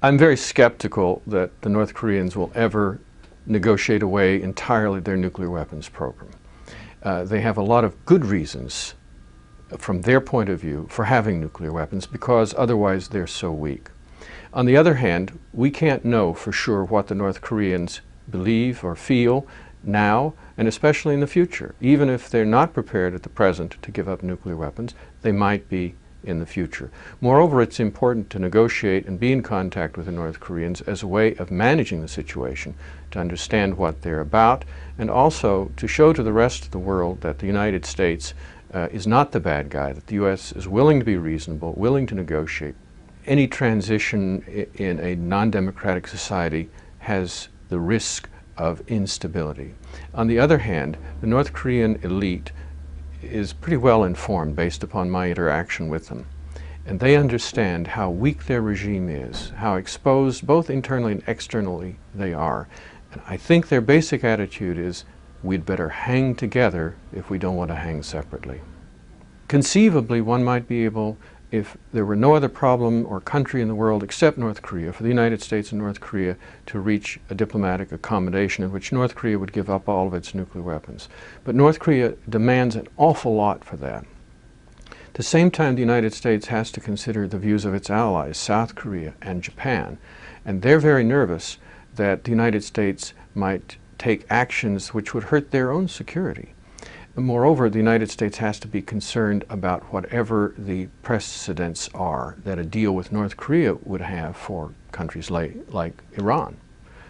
I'm very skeptical that the North Koreans will ever negotiate away entirely their nuclear weapons program. They have a lot of good reasons from their point of view for having nuclear weapons because otherwise they're so weak. On the other hand, we can't know for sure what the North Koreans believe or feel now and especially in the future. Even if they're not prepared at the present to give up nuclear weapons, they might be in the future. Moreover, it's important to negotiate and be in contact with the North Koreans as a way of managing the situation, to understand what they're about, and also to show to the rest of the world that the United States is not the bad guy, that the U.S. is willing to be reasonable, willing to negotiate. Any transition in a non-democratic society has the risk of instability. On the other hand, the North Korean elite is pretty well informed based upon my interaction with them. And they understand how weak their regime is, how exposed both internally and externally they are. And I think their basic attitude is, we'd better hang together if we don't want to hang separately. Conceivably, one might be able, if there were no other problem or country in the world except North Korea, for the United States and North Korea to reach a diplomatic accommodation in which North Korea would give up all of its nuclear weapons. But North Korea demands an awful lot for that. At the same time, the United States has to consider the views of its allies, South Korea and Japan, and they're very nervous that the United States might take actions which would hurt their own security. Moreover, the United States has to be concerned about whatever the precedents are that a deal with North Korea would have for countries like Iran.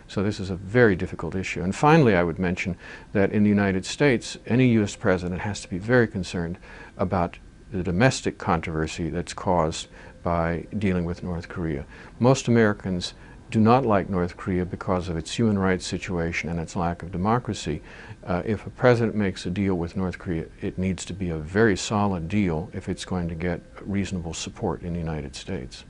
So this is a very difficult issue. And finally, I would mention that in the United States, any U.S. president has to be very concerned about the domestic controversy that's caused by dealing with North Korea. Most Americans do not like North Korea because of its human rights situation and its lack of democracy. If a president makes a deal with North Korea, it needs to be a very solid deal if it's going to get reasonable support in the United States.